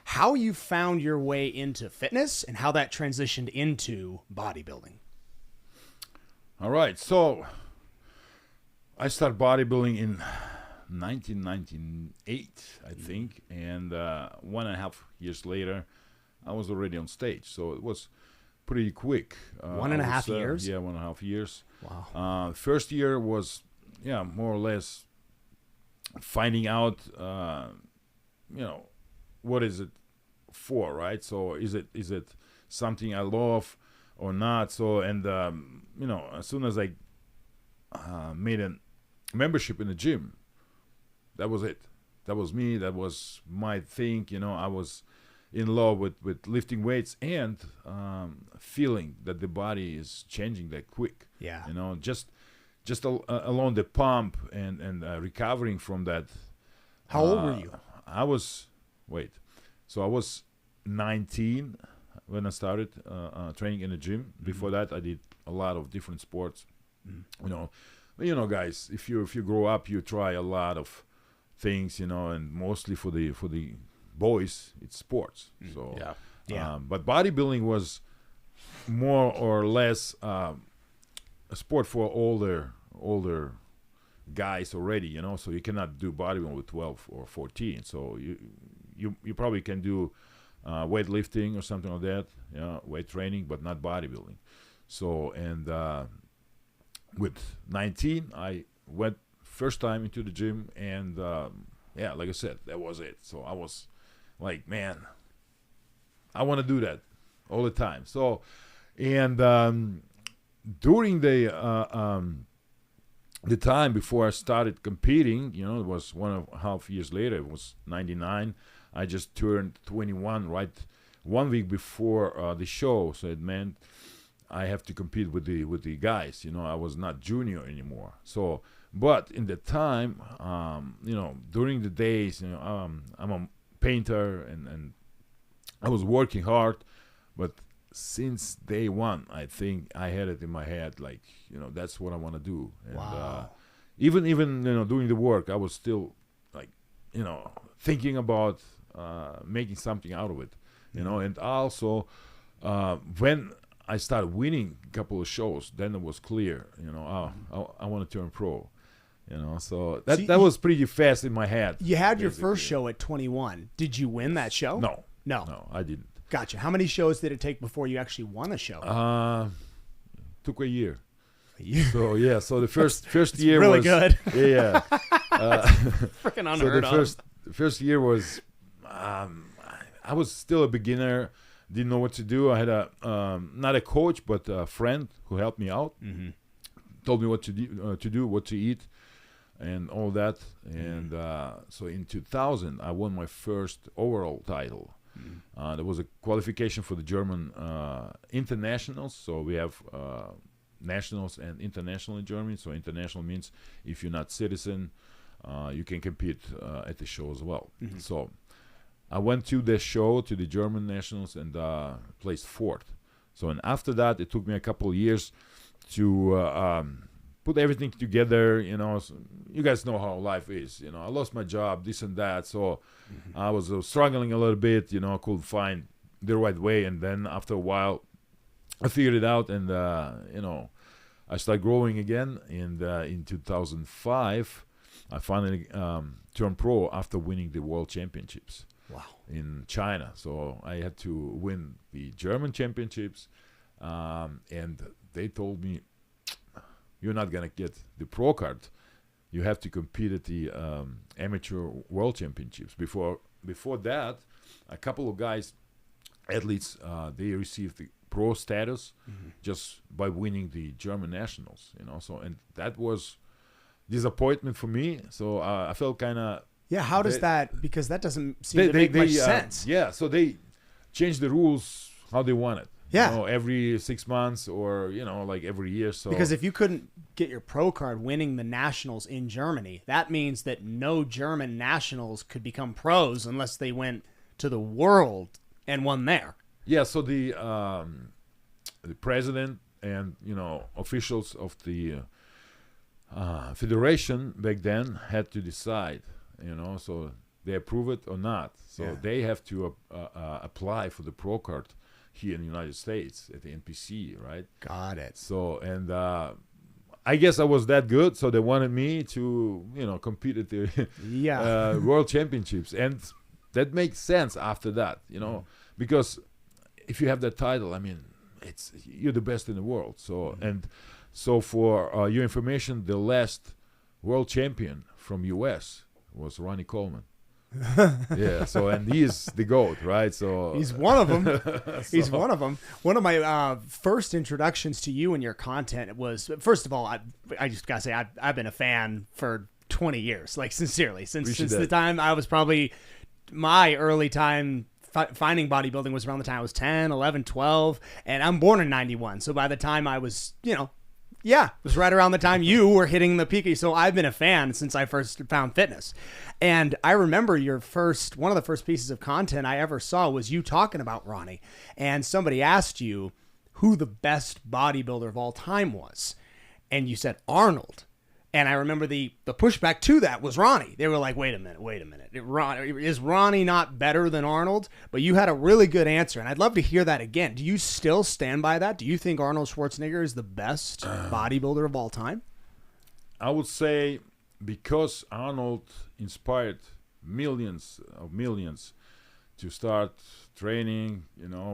how you found your way into fitness and how that transitioned into bodybuilding. All right, so I started bodybuilding in 1998, I think, and 1.5 years later, I was already on stage. So it was pretty quick. 1.5 years? Yeah, 1.5 years. Wow. First year was, more or less finding out, what is it for, right? So is it something I love or not? So, and, as soon as I made a membership in the gym, that was it. That was me. That was my thing. I was in love with lifting weights and feeling that the body is changing that quick. Yeah. Just along the pump and recovering from that. How old were you? I was 19 when I started training in the gym. Before that, I did a lot of different sports. Guys, if you grow up, you try a lot of things, and mostly for the boys, it's sports. So, but bodybuilding was more or less a sport for older guys already. So you cannot do bodybuilding with 12 or 14. So you probably can do weightlifting or something like that, weight training, but not bodybuilding. So, and with 19, I went first time into the gym, and like I said, that was it. So I was like, man, I want to do that all the time. So, and during the time before I started competing, it was 1.5 years later. It was 99. I just turned 21 right 1 week before the show, so it meant I have to compete with the guys. I was not junior anymore. So, but in the time, during the days, I'm a painter and I was working hard, but since day one, I think I had it in my head, like, that's what I want to do. And Wow. even doing the work, I was still like, thinking about making something out of it, and also when I started winning a couple of shows, then it was clear, I want to turn pro, so that was pretty fast in my head. You had your first show at 21. Did you win that show? No, No, I didn't. Gotcha. How many shows did it take before you actually won a show? Took a year. A year. So yeah, so the first year really was good. Yeah. Freaking So unheard of. the first year was, I was still a beginner, didn't know what to do. I had not a coach, but a friend who helped me out, told me what to do, what to eat, and all that. And so in 2000, I won my first overall title. There was a qualification for the German internationals. So we have nationals and international in Germany. So international means if you're not citizen, you can compete at the show as well. So I went to the show, to the German nationals, and placed fourth. So, and after that, it took me a couple of years to put everything together. So you guys know how life is. I lost my job, this and that. So I was struggling a little bit. I couldn't find the right way. And then after a while, I figured it out, and I started growing again. And in 2005, I finally turned pro after winning the World Championships. Wow. In China. So I had to win the German championships, and they told me, you're not going to get the pro card. You have to compete at the amateur world championships. Before that, a couple of guys, athletes, they received the pro status just by winning the German nationals, So, and that was disappointment for me. So I felt kind of, yeah, how does that, because that doesn't seem to make much sense. Yeah, so they changed the rules how they want it. Yeah. Every 6 months or, like every year. So Because if you couldn't get your pro card winning the nationals in Germany, that means that no German nationals could become pros unless they went to the world and won there. Yeah, so the president and, officials of the federation back then had to decide. So they approve it or not. So Yeah. they have to apply for the pro card here in the United States at the NPC, right? Got it. So, and I guess I was that good, so they wanted me to, compete at the Yeah. World Championships. And that makes sense after that, because if you have that title, I mean, you're the best in the world. So, and so for your information, the last world champion from US was Ronnie Coleman. Yeah, so and he's the GOAT, right? So He's one of them. He's one of them. One of my first introductions to you and your content was, first of all, I just gotta say I've been a fan for 20 years, like sincerely, since the time I was probably my early time finding bodybuilding was around the time I was 10, 11, 12, and I'm born in 91. So by the time I was, it was right around the time you were hitting the peak. So I've been a fan since I first found fitness. And I remember one of the first pieces of content I ever saw was you talking about Ronnie. And somebody asked you who the best bodybuilder of all time was. And you said Arnold. And I remember the pushback to that was Ronnie. They were like, wait a minute. Is Ronnie not better than Arnold? But you had a really good answer, and I'd love to hear that again. Do you still stand by that? Do you think Arnold Schwarzenegger is the best bodybuilder of all time? I would say because Arnold inspired millions to start training,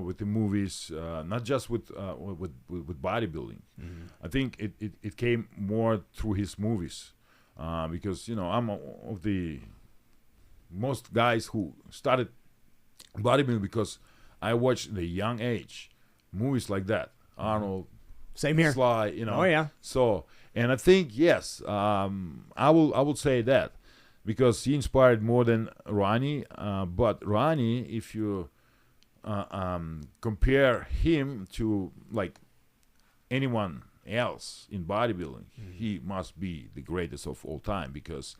with the movies, not just with bodybuilding. I think it came more through his movies, because I'm of the most guys who started bodybuilding because I watched at a young age movies like that. Arnold, same here. Sly, Oh yeah. So, and I think yes, I will say that because he inspired more than Ronnie. But Ronnie, if you compare him to like anyone else in bodybuilding, he must be the greatest of all time because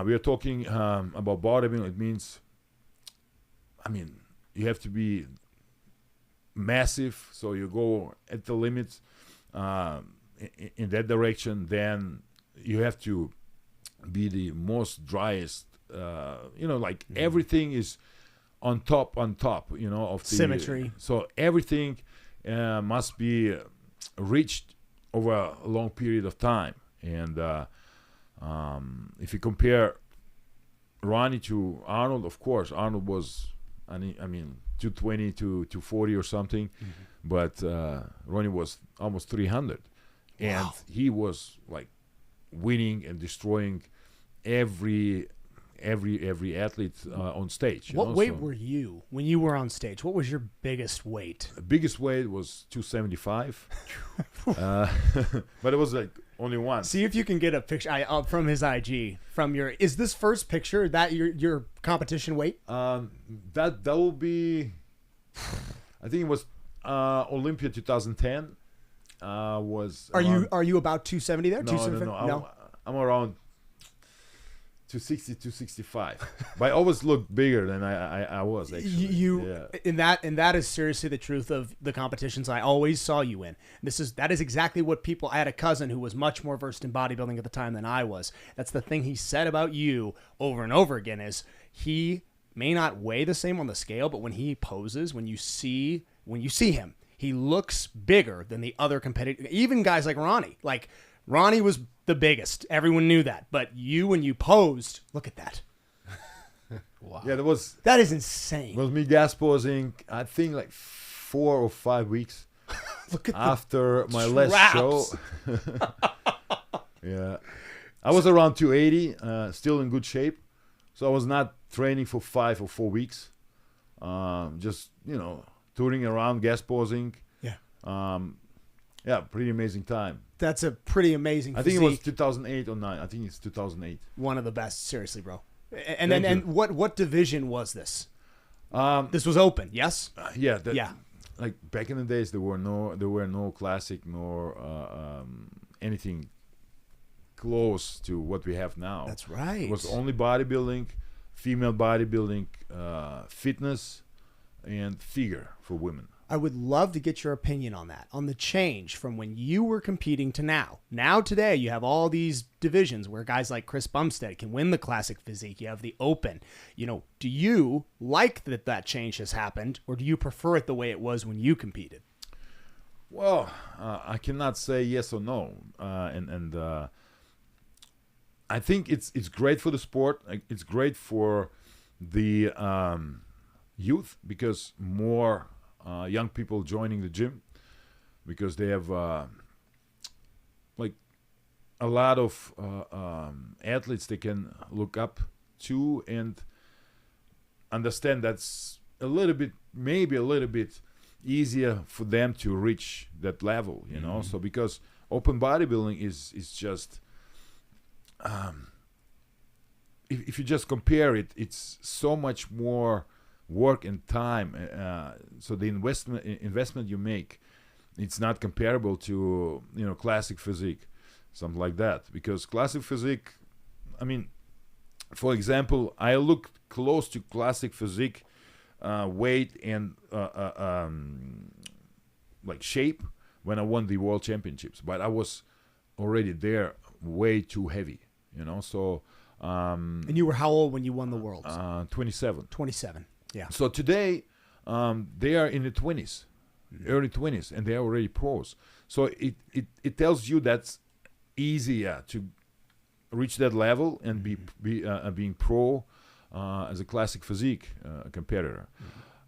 we are talking about bodybuilding. It means, you have to be massive, so you go at the limits in that direction. Then you have to be the most driest, everything is on top of the symmetry. So everything must be reached over a long period of time. And if you compare Ronnie to Arnold, of course, Arnold was, 220 to 240 or something, but Ronnie was almost 300. And he was like winning and destroying every athlete on stage. What weight were you when you were on stage? What was your biggest weight? The biggest weight was 275, but it was like only one. See if you can get a picture from his IG. Is this first picture that your competition weight? That will be, I think it was Olympia 2010. Are you about 270 there? No. I'm around 260, 265. But I always look bigger than I was actually. And that is seriously the truth of the competitions I always saw you in. That is exactly what people. I had a cousin who was much more versed in bodybuilding at the time than I was. That's the thing he said about you over and over again is he may not weigh the same on the scale, but when he poses, when you see him, he looks bigger than the other competitors. Even guys like Ronnie. Like Ronnie was the biggest. Everyone knew that. But you, when you posed, look at that. Wow. Yeah, that is insane. It was me gas posing, I think like 4 or 5 weeks look at after my last show. Yeah. I was around 280, still in good shape. So I was not training for 5 or 4 weeks. Just, touring around, gas posing. Yeah. Pretty amazing time. That's a pretty amazing physique. I think it was 2008 or 9. I think it's 2008. One of the best, seriously, bro. And what division was this? This was open, yes? Yeah. Like back in the days, there were no classic nor anything close to what we have now. That's right. It was only bodybuilding, female bodybuilding, fitness, and figure for women. I would love to get your opinion on that, on the change from when you were competing to now. Now today you have all these divisions where guys like Chris Bumstead can win the classic physique. You have the open. Do you like that change has happened, or do you prefer it the way it was when you competed? Well, I cannot say yes or no, I think it's great for the sport. It's great for the youth, because more young people joining the gym, because they have like a lot of athletes they can look up to and understand that's maybe a little bit easier for them to reach that level, So because open bodybuilding is just if you just compare it, it's so much more work and time. So the investment you make, it's not comparable to classic physique, something like that. Because classic physique, I mean, for example, I looked close to classic physique weight and like shape when I won the world championships, but I was already there way too heavy, So and you were how old when you won the world? 27. 27. Yeah. So today, they are in the 20s, early 20s, and they are already pros. So it tells you that's easier to reach that level and be being pro as a classic physique competitor.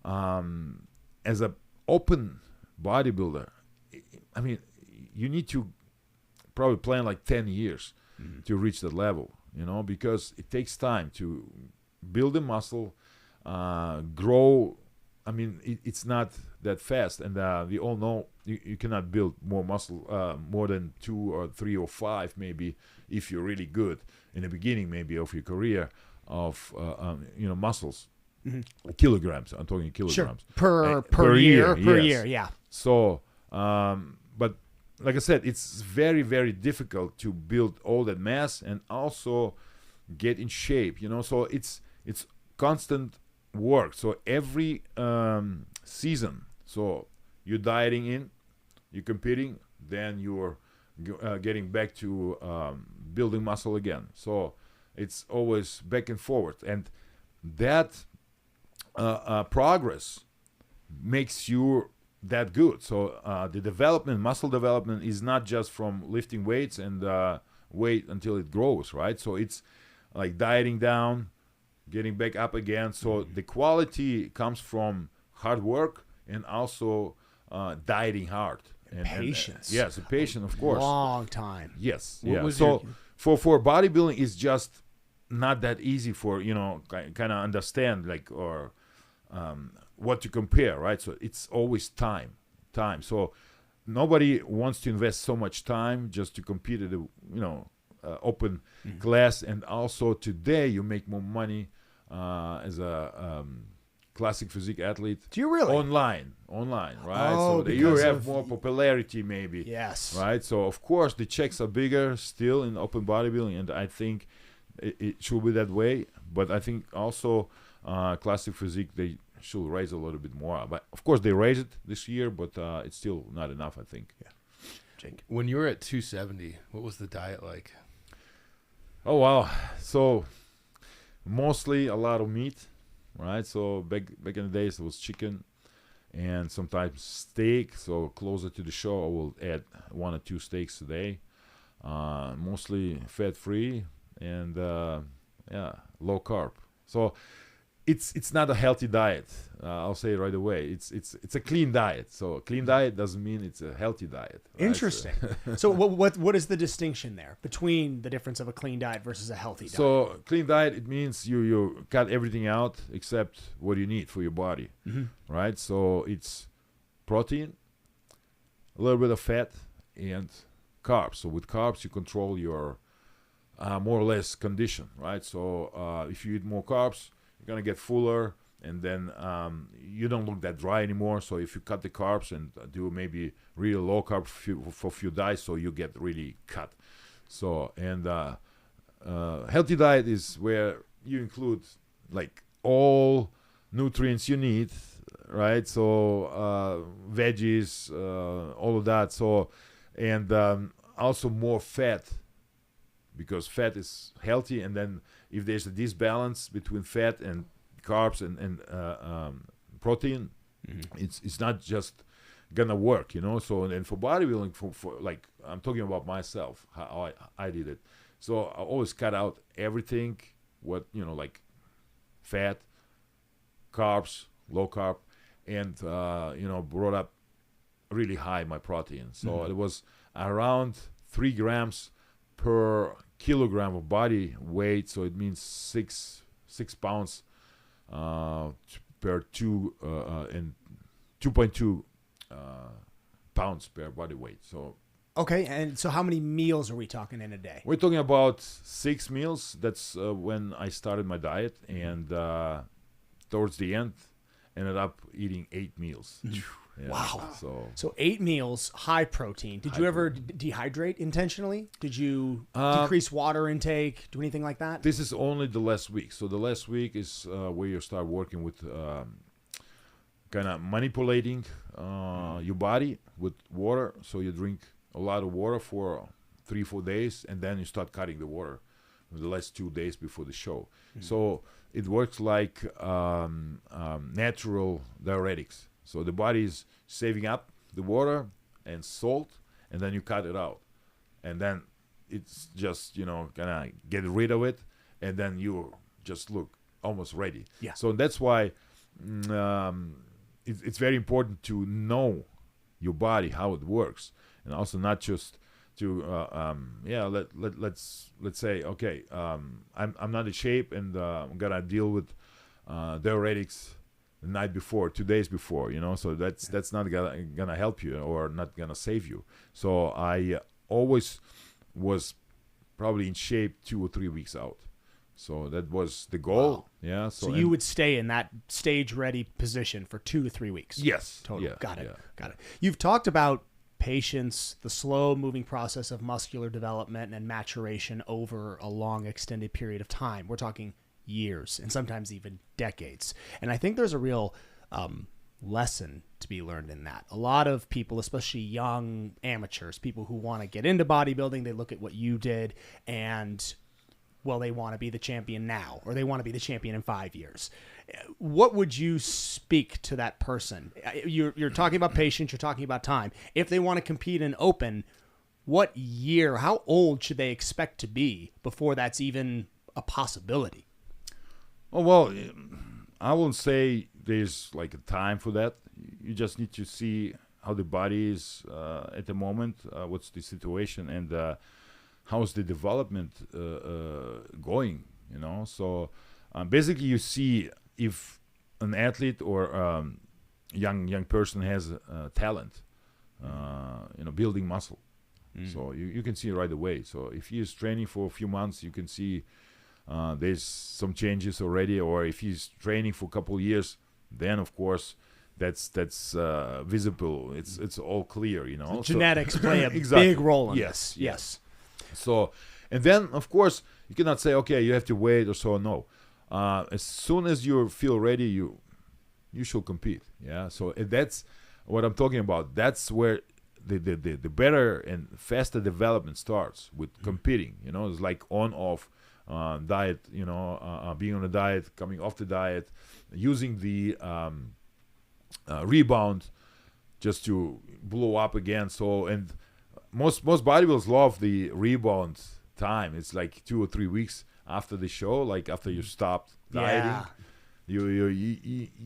As an open bodybuilder, I mean, you need to probably plan like 10 years to reach that level, because it takes time to build the muscle, grow. I mean, it's not that fast, and we all know you cannot build more muscle more than 2 or 3 or 5 maybe if you're really good in the beginning maybe of your career of muscles. Kilograms, I'm talking kilograms. Sure. Per year, yes. yeah. So but like I said, it's very, very difficult to build all that mass and also get in shape, so it's constant work. So every season, so you're dieting in, you're competing, then you're getting back to building muscle again. So it's always back and forth, and that progress makes you that good. So the muscle development is not just from lifting weights and wait until it grows, right? So it's like dieting down, getting back up again. So the quality comes from hard work and also dieting hard. And patience. Yes, patience, of course. Long time. Yes. So for bodybuilding, it's just not that easy for, kind of understand or what to compare, right? So it's always time. So nobody wants to invest so much time just to compete at the, open class. And also today you make more money as a classic physique athlete. Do you really? Online, right? Oh, so you have more popularity maybe. Yes. Right? So of course the checks are bigger still in open bodybuilding, and I think it should be that way. But I think also classic physique, they should raise a little bit more. But of course they raised it this year, but it's still not enough, I think. Yeah. Jake, when you were at 270, what was the diet like? Oh wow! So mostly a lot of meat, right? So back in the days it was chicken and sometimes steak. So closer to the show I will add 1 or 2 steaks a day. Mostly fat free and low carb. So it's not a healthy diet. I'll say it right away. It's a clean diet. So a clean diet doesn't mean it's a healthy diet. Right? Interesting. So what is the distinction there between the difference of a clean diet versus a healthy diet? So clean diet, it means you cut everything out except what you need for your body, right? So it's protein, a little bit of fat, and carbs. So with carbs you control your more or less condition, right? So if you eat more carbs, you're gonna get fuller, and then you don't look that dry anymore. So if you cut the carbs and do maybe really low carb for few days, so you get really cut. So and healthy diet is where you include like all nutrients you need, right? So veggies, all of that. So, and also more fat, because fat is healthy. And then if there's a disbalance between fat and carbs and protein, it's not just gonna work, So, and for bodybuilding, for like, I'm talking about myself, how I did it. So I always cut out everything, what, like fat, carbs, low carb, and brought up really high my protein. So it was around 3 grams per kilogram of body weight. So it means 6 pounds per 2.2 pounds per body weight. So okay, and so how many meals are we talking in a day? we're talking about 6 meals. That's when I started my diet, and towards the end, ended up eating 8 meals. Yeah, Wow. So 8 meals, high protein. Did you ever dehydrate intentionally? Did you decrease water intake, do anything like that? this is only the last week. So the last week is where you start working with kind of manipulating your body with water. So you drink a lot of water for 3-4 days, and then you start cutting the water the last 2 days before the show. So it works like natural diuretics. So the body is saving up the water and salt, and then you cut it out, and then it's just gonna get rid of it, and then you just look almost ready. Yeah. So that's why it's very important to know your body, how it works, and also not just to let's say, okay, I'm not in shape, and I'm gonna deal with diuretics the night before, 2 days before, so that's not gonna help you or not gonna save you. So I always was probably in shape 2 or 3 weeks out. So that was the goal. Wow. Yeah. So you would stay in that stage ready position for 2 to 3 weeks. Yes. Total. Yeah, Got it. yeah. Got it. You've talked about patience, the slow moving process of muscular development and maturation over a long extended period of time. We're talking years and sometimes even decades. And I think there's a real lesson to be learned in that. A lot of people, especially young amateurs, people who want to get into bodybuilding, they look at what you did and, well, they want to be the champion now, or they want to be the champion in 5 years. What would you speak to that person? You're talking about patience, you're talking about time. If they want to compete in open, what year, how old should they expect to be before that's even a possibility? Oh, well, I won't say there's like a time for that. You just need to see how the body is at the moment, what's the situation, and how's the development going, So basically you see if an athlete or young person has talent, building muscle. So you can see right away. So if he is training for a few months, you can see there's some changes already, or if he's training for a couple of years, then of course that's visible. It's all clear, So genetics play a exactly. big role in Yes, this. Yes. So, and then of course you cannot say, okay, you have to wait or so. No, as soon as you feel ready, you should compete. Yeah. So that's what I'm talking about. That's where the better and faster development starts with competing. It's like on-off. Diet, being on a diet, coming off the diet, using the rebound just to blow up again. So, and most bodybuilders love the rebound time. It's like 2 or 3 weeks after the show, like after you stopped dieting. Yeah.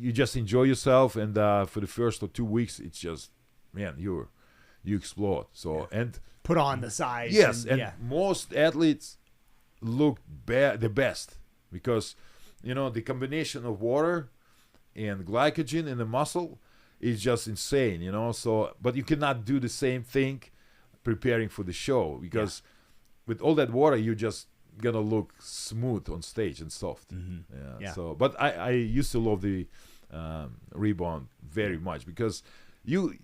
You just enjoy yourself, and for the first or 2 weeks, it's just, man, you explode. So and put on the size. Yes, and most athletes look the best because the combination of water and glycogen in the muscle is just insane, so but you cannot do the same thing preparing for the show, because with all that water you're just gonna look smooth on stage and soft. So but I used to love the rebound very much, because you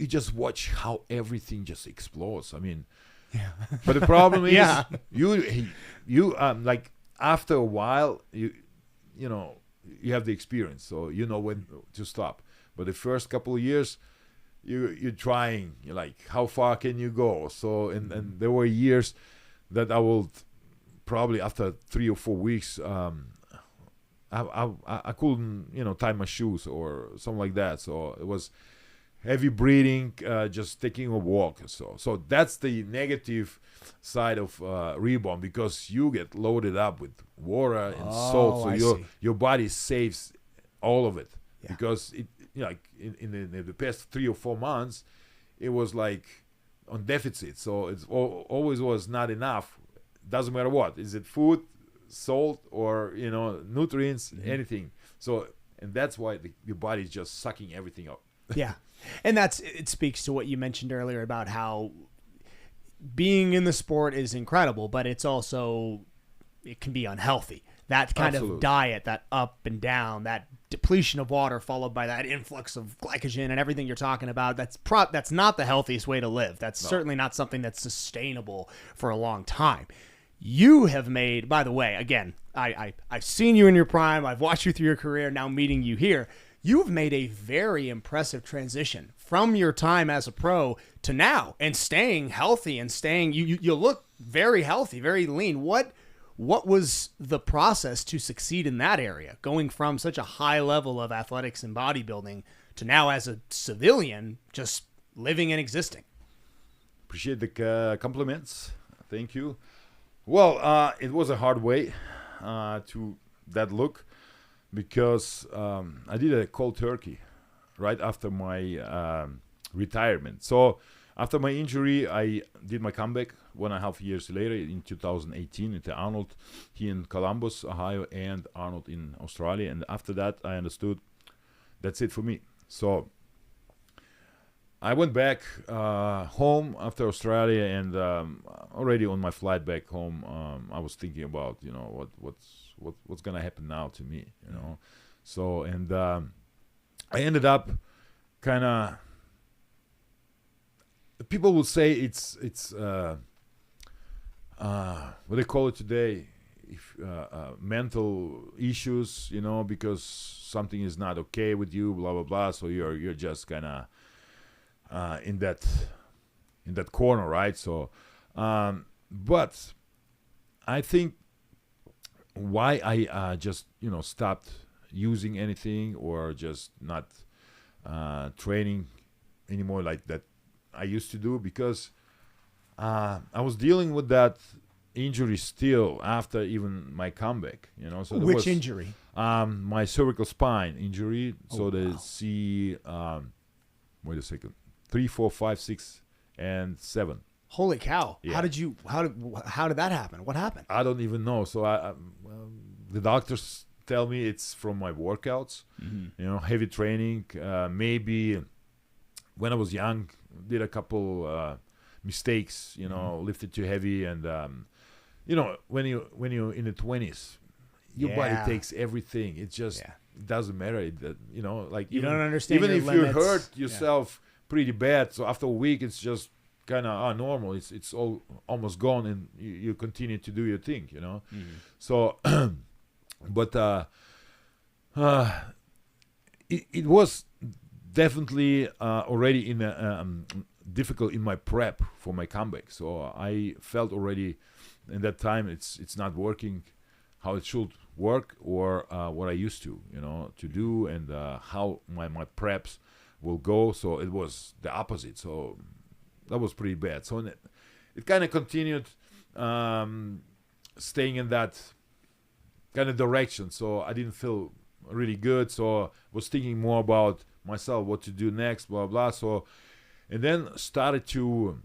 just watch how everything just explodes. I mean, but the problem is you like after a while you you have the experience, so you know when to stop. But the first couple of years, you're trying. You're like, how far can you go? So and there were years that I will probably after 3 or 4 weeks, I couldn't tie my shoes or something like that. So it was heavy breathing, just taking a walk. So that's the negative side of rebound, because you get loaded up with water and salt, so your body saves all of it. Because it like in the past 3 or 4 months, it was like on deficit, so it's always was not enough. Doesn't matter what, is it food, salt, or nutrients, anything. So and that's why your body is just sucking everything up. Yeah. And it speaks to what you mentioned earlier about how being in the sport is incredible, but it can be unhealthy. That kind of diet, that up and down, that depletion of water followed by that influx of glycogen and everything you're talking about, that's not the healthiest way to live. That's certainly not something that's sustainable for a long time. You have made, by the way, again, I've seen you in your prime. I've watched you through your career. Now meeting you here, you have made a very impressive transition from your time as a pro to now, and staying healthy and you look very healthy, very lean. What was the process to succeed in that area, going from such a high level of athletics and bodybuilding to now as a civilian, just living and existing? Appreciate the compliments. Thank you. Well, it was a hard way to that look, because I did a cold turkey right after my retirement. So after my injury, I did my comeback 1.5 years later in 2018 at Arnold here in Columbus, Ohio, and Arnold in Australia. And after that, I understood that's it for me. So I went back home after Australia, and already on my flight back home, I was thinking about what's gonna happen now to me, So and I ended up kind of. People will say it's what they call it today, mental issues, because something is not okay with you, blah blah blah. So you're just kind of in that corner, right? So, but I think why I just stopped using anything or just not training anymore like that I used to do, because I was dealing with that injury still after even my comeback. So which injury? My cervical spine injury. Wait a second, 3, 4, 5, 6, and 7. Holy cow! Yeah. How did that happen? What happened? I don't even know. So the doctors tell me it's from my workouts. Heavy training. Maybe when I was young, did a couple mistakes. Lifted too heavy, and when you're in the 20s, your body takes everything. It just it doesn't matter. Like you don't understand. Even your if limits. you hurt yourself pretty bad, so after a week, it's just kind of normal. It's all almost gone, and you continue to do your thing. So, but it was definitely already in difficult in my prep for my comeback. So I felt already in that time it's not working how it should work, or what I used to do, and how my preps will go. So it was the opposite. So that was pretty bad. So it kind of continued staying in that kind of direction. So I didn't feel really good. So I was thinking more about myself, what to do next, blah blah. So and then started to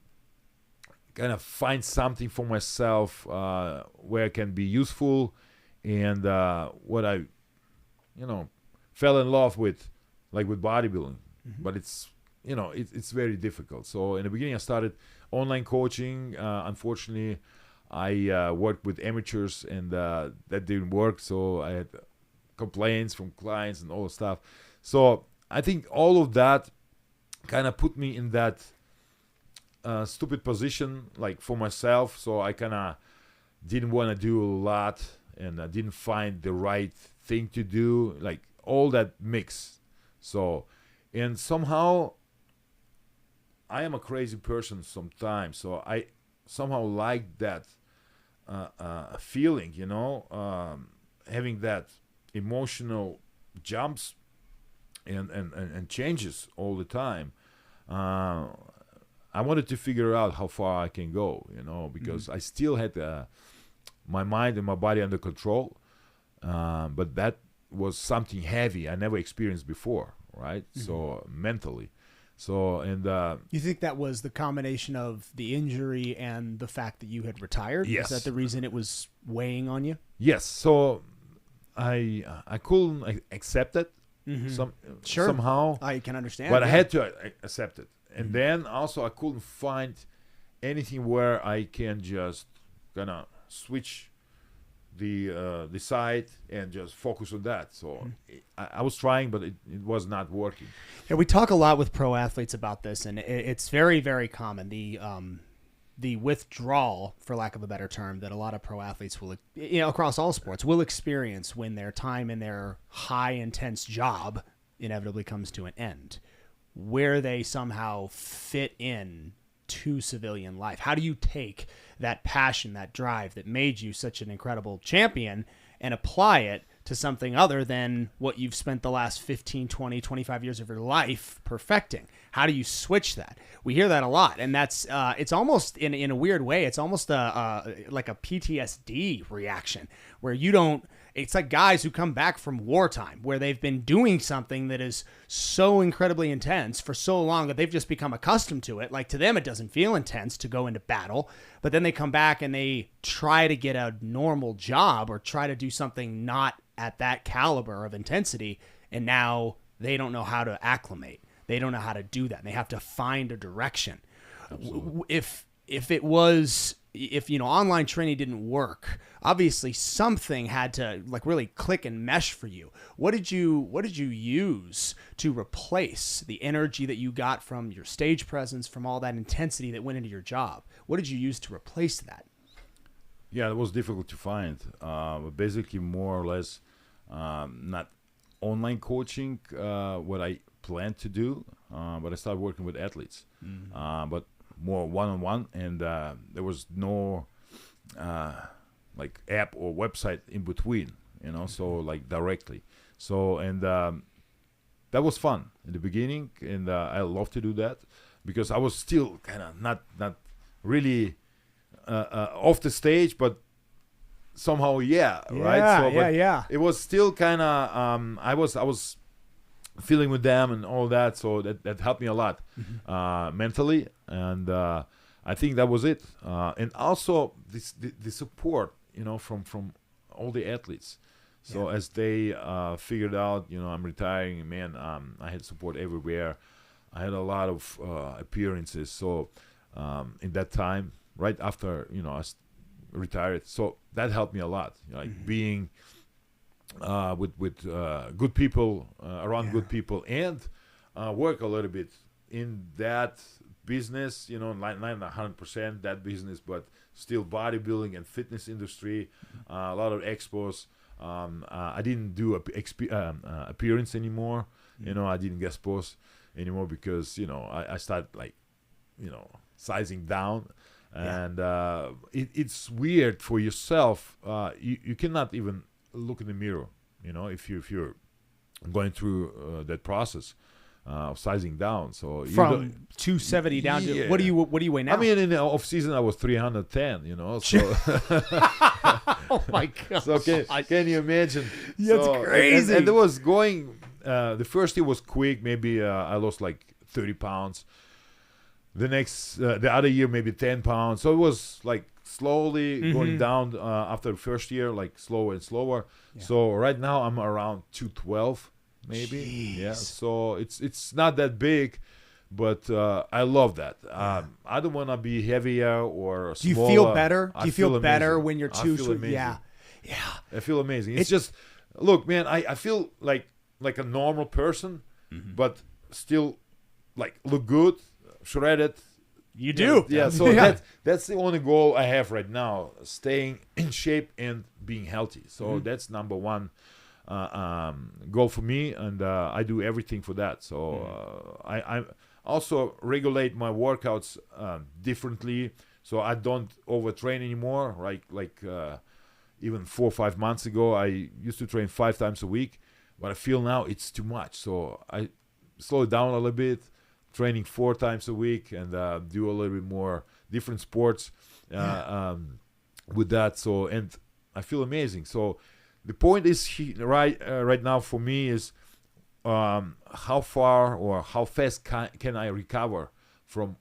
kind of find something for myself where I can be useful, and what I fell in love with, like with bodybuilding. But it's it's very difficult. So in the beginning I started online coaching. Unfortunately I worked with amateurs, and that didn't work. So I had complaints from clients and all the stuff. So I think all of that kind of put me in that stupid position, like for myself. So I kind of didn't want to do a lot and I didn't find the right thing to do, like all that mix. So, and somehow I am a crazy person sometimes, so I somehow like that feeling, having that emotional jumps and changes all the time. I wanted to figure out how far I can go, because I still had my mind and my body under control, but that was something heavy I never experienced before, right? So mentally. So, and you think that was the combination of the injury and the fact that you had retired? Yes. Is that the reason it was weighing on you? Yes. So I couldn't accept it somehow. I can understand. But I had to accept it. And then also I couldn't find anything where I can just kind of switch the side and just focus on that. So I was trying, but it was not working. Yeah, we talk a lot with pro athletes about this, and it's very, very common. The withdrawal, for lack of a better term, that a lot of pro athletes will, across all sports, will experience when their time in their high intense job inevitably comes to an end, where they somehow fit in to civilian life. How do you take that passion, that drive that made you such an incredible champion and apply it to something other than what you've spent the last 15, 20, 25 years of your life perfecting? How do you switch that? We hear that a lot, and that's it's almost in a weird way. It's almost like a PTSD reaction where you don't. It's like guys who come back from wartime where they've been doing something that is so incredibly intense for so long that they've just become accustomed to it. Like to them, it doesn't feel intense to go into battle, but then they come back and they try to get a normal job or try to do something not at that caliber of intensity, and now they don't know how to acclimate. They don't know how to do that. And they have to find a direction. If online training didn't work, obviously something had to really click and mesh for you. What did you use to replace the energy that you got from your stage presence, from all that intensity that went into your job? What did you use to replace that? Yeah, it was difficult to find. Basically, more or less, not online coaching, what I planned to do, but I started working with athletes. But more one-on-one, and there was no app or website in between, so directly. So, and that was fun in the beginning, and I love to do that because I was still kind of not really off the stage, but somehow, right? So, but it was still kind of I was feeling with them and all that, so that helped me a lot mentally, and I think that was it. And also the support, from all the athletes. So as they figured out, I'm retiring, man, I had support everywhere. I had a lot of appearances. So in that time, right after I retired, so that helped me a lot. Being with good people, around good people, and work a little bit in that business, not 100% that business, but still bodybuilding and fitness industry, a lot of expos. I didn't do appearance anymore. I didn't guest post anymore because I started sizing down, and it's weird for yourself. You cannot even look in the mirror, if you're going through that process of sizing down. So from 270 down to what do you weigh now? I mean, in the off season I was 310. So oh my god! So can you imagine? That's crazy. And it was going. The first year was quick. Maybe I lost 30 pounds. The other year maybe 10 pounds. So it was slowly going down after the first year, slower and slower. Yeah. So right now I'm around 212 maybe. Jeez. Yeah. So it's not that big, but I love that. I don't want to be heavier or smaller. Do you feel better? Do you feel better amazing. when you're too? I feel amazing. Yeah. I feel amazing. It's just, look, man, I feel like a normal person, but still look good, shredded, You do. Yeah, so that's the only goal I have right now, staying in shape and being healthy. So that's number one goal for me, and I do everything for that. So I also regulate my workouts differently, so I don't overtrain anymore. Like even 4 or 5 months ago, I used to train 5 times a week, but I feel now it's too much. So I slow it down a little bit, training 4 times a week, and do a little bit more different sports with that. So, and I feel amazing. So the point is right now for me is how far or how fast can I recover from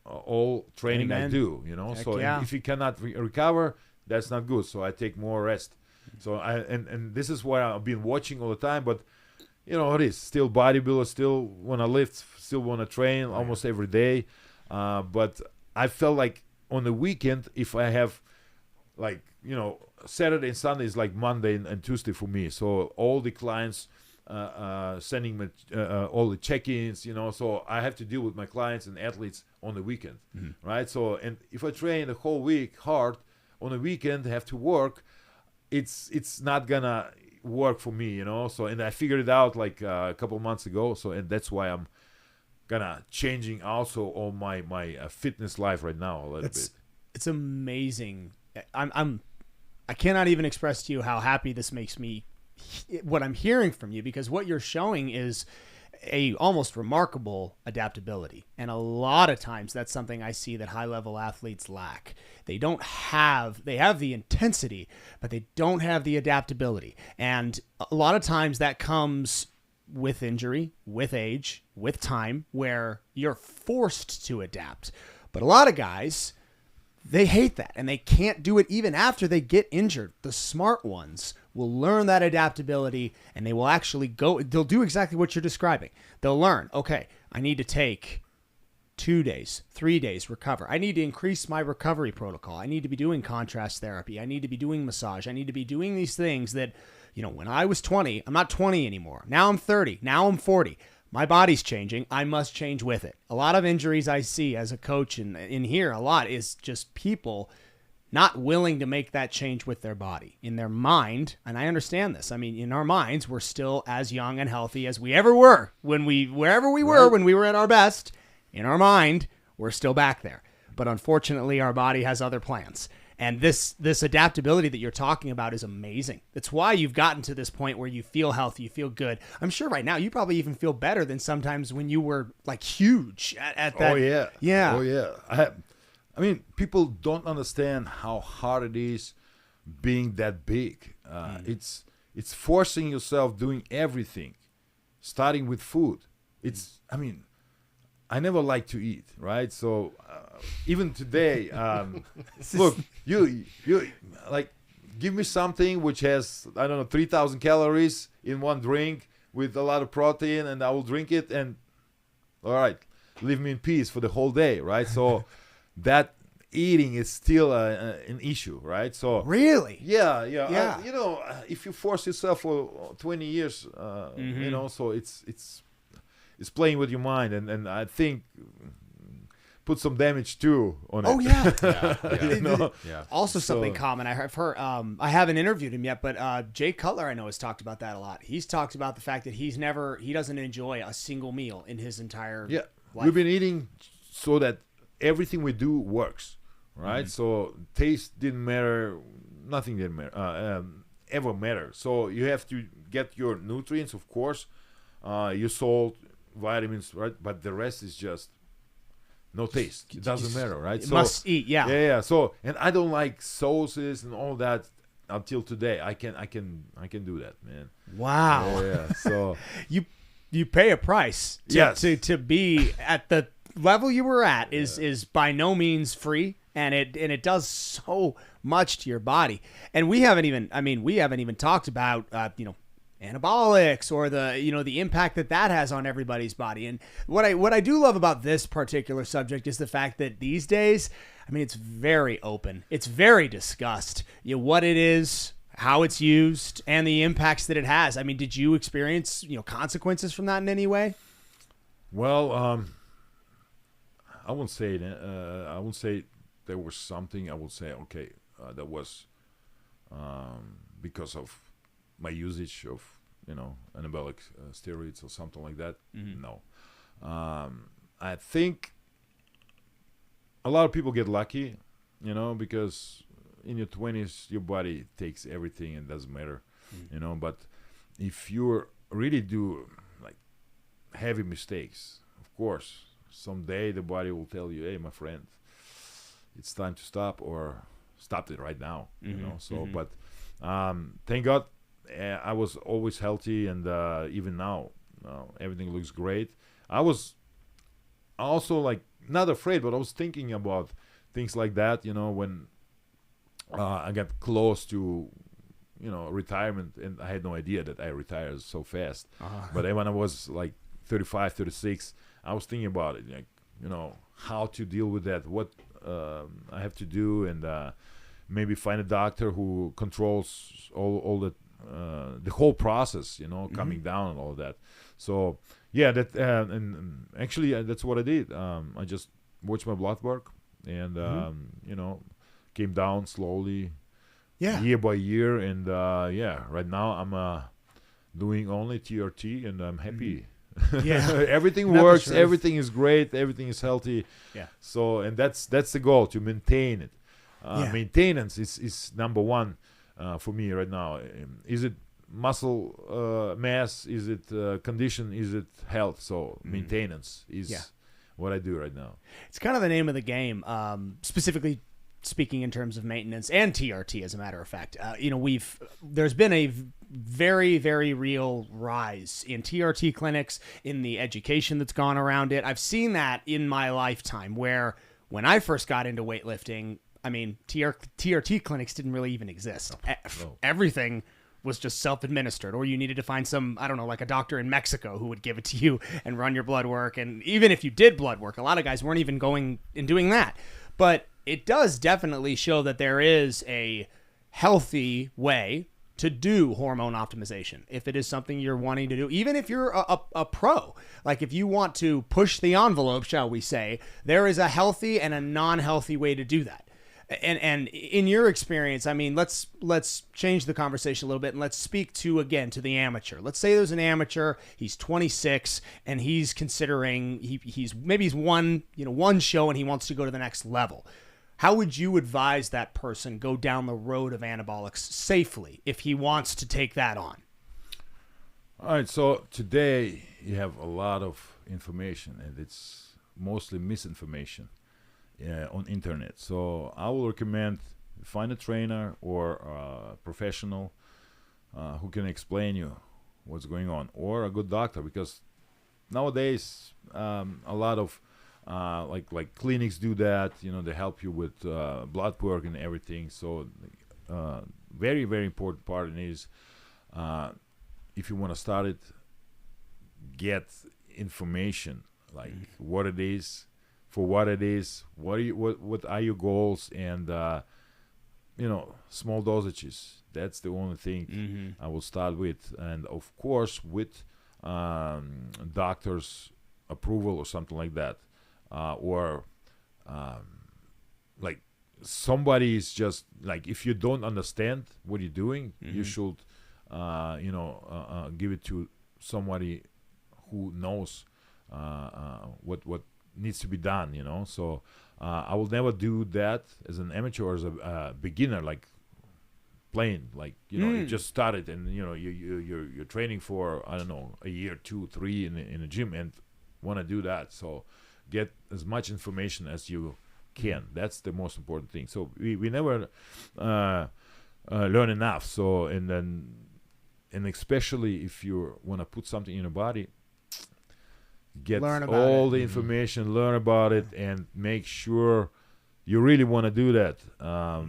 all training I do. Heck So yeah. if you cannot recover, that's not good. So I take more rest. So and this is what I've been watching all the time. But it is still bodybuilder, still want to lift, still want to train almost every day. But I felt like on the weekend, if I have Saturday and Sunday is like Monday and Tuesday for me. So all the clients sending me all the check-ins, so I have to deal with my clients and athletes on the weekend, right? So, and if I train the whole week hard, on the weekend have to work, it's not gonna work for me, so, and I figured it out like a couple months ago, so, and that's why I'm gonna changing also all my fitness life right now a little bit. It's amazing. I cannot even express to you how happy this makes me, what I'm hearing from you, because what you're showing is a almost remarkable adaptability. And a lot of times that's something I see that high level athletes lack. They have the intensity, but they don't have the adaptability. And a lot of times that comes with injury, with age, with time, where you're forced to adapt. But a lot of guys, they hate that, and they can't do it even after they get injured. The smart ones will learn that adaptability, and they will actually they'll do exactly what you're describing. They'll learn, okay, I need to take 2 days, 3 days, recover. I need to increase my recovery protocol. I need to be doing contrast therapy. I need to be doing massage. I need to be doing these things that, when I was 20, I'm not 20 anymore. Now I'm 30. Now I'm 40. My body's changing. I must change with it. A lot of injuries I see as a coach and in here a lot is just people not willing to make that change with their body. In their mind, and I understand this, I mean, in our minds, we're still as young and healthy as we ever were wherever we were when we were at our best. In our mind, we're still back there. But unfortunately, our body has other plans. And this adaptability that you're talking about is amazing. That's why you've gotten to this point where you feel healthy, you feel good. I'm sure right now you probably even feel better than sometimes when you were like huge at that. Oh yeah. Yeah. Oh yeah. I mean, people don't understand how hard it is being that big. It's forcing yourself doing everything, starting with food. I never like to eat, right? So even today, look, you like give me something which has 3,000 calories in one drink with a lot of protein, and I will drink it, and all right, leave me in peace for the whole day, right? So that eating is still an issue, right? So really, yeah. If you force yourself for 20 years, so it's playing with your mind, and I think put some damage too on it. Oh yeah. Also, something So- common I've heard. I haven't interviewed him yet, but Jay Cutler I know has talked about that a lot. He's talked about the fact that he doesn't enjoy a single meal in his entire Yeah, life. we've been eating so that everything we do works, right? So taste didn't matter, nothing didn't matter, ever matter. So you have to get your nutrients, of course, your salt, vitamins, right? But the rest is just no taste. It doesn't matter, right? You must eat, yeah. Yeah. So, and I don't like sauces and all that until today. I can do that, man. Wow. Yeah. So You pay a price to be at the level you were at is by no means free, and it does so much to your body. And we haven't even talked about anabolics or the impact that has on everybody's body. And what I do love about this particular subject is the fact that these days, I mean, it's very open. It's very discussed. What it is, how it's used, and the impacts that it has. I mean, did you experience consequences from that in any way? Well, I won't say I won't say there was something. I would say okay, that was because of my usage of anabolic steroids or something like that. No, I think a lot of people get lucky, because in your 20s your body takes everything and doesn't matter, But if you really do like heavy mistakes, of course, someday the body will tell you, "Hey, my friend, it's time to stop," or "Stop it right now." So, but thank God, I was always healthy, and even now, everything looks great. I was also like not afraid, but I was thinking about things like that, when I got close to, retirement, and I had no idea that I retired so fast. But then when I was like 35, 36, I was thinking about it, like, how to deal with that, what I have to do, and maybe find a doctor who controls all the whole process, coming down and all that. So yeah, that and actually that's what I did. I just watched my blood work, and came down slowly, year by year, and right now I'm doing only TRT, and I'm happy. Everything works, everything is great, everything is healthy. So, and that's the goal, to maintain it. Maintenance is number one for me right now. Is it muscle mass? Is it condition? Is it health? So maintenance is what I do right now. It's kind of the name of the game, specifically speaking in terms of maintenance and TRT, as a matter of fact. There's been a very, very real rise in TRT clinics, in the education that's gone around it. I've seen that in my lifetime, where when I first got into weightlifting, TRT clinics didn't really even exist. No. Everything was just self-administered, or you needed to find some, like a doctor in Mexico who would give it to you and run your blood work. And even if you did blood work, a lot of guys weren't even going and doing that. But it does definitely show that there is a healthy way to do hormone optimization if it is something you're wanting to do, even if you're a pro. Like, if you want to push the envelope, shall we say, there is a healthy and a non-healthy way to do that. And in your experience, let's change the conversation a little bit, and let's speak to the amateur. Let's say there's an amateur, he's 26, and he's considering he's won one show and he wants to go to the next level. How would you advise that person go down the road of anabolics safely if he wants to take that on? All right, so today you have a lot of information, and it's mostly misinformation on internet. So I will recommend find a trainer or a professional who can explain you what's going on, or a good doctor, because nowadays a lot of like clinics do that. They help you with blood work and everything. So very, very important part is if you want to start it, get information, like what it is, for what it is, what are your goals, and small dosages. That's the only thing I will start with, and of course with doctor's approval or something like that, or like somebody is just like, if you don't understand what you're doing, you should give it to somebody who knows what needs to be done, So I will never do that as an amateur or as a beginner, like playing, like you just started, and you're training for, I don't know, a year, 2, 3 in a gym, and want to do that. So get as much information as you can. That's the most important thing. So we never learn enough. So and especially if you want to put something in your body, get all the information, learn about it, and make sure you really want to do that,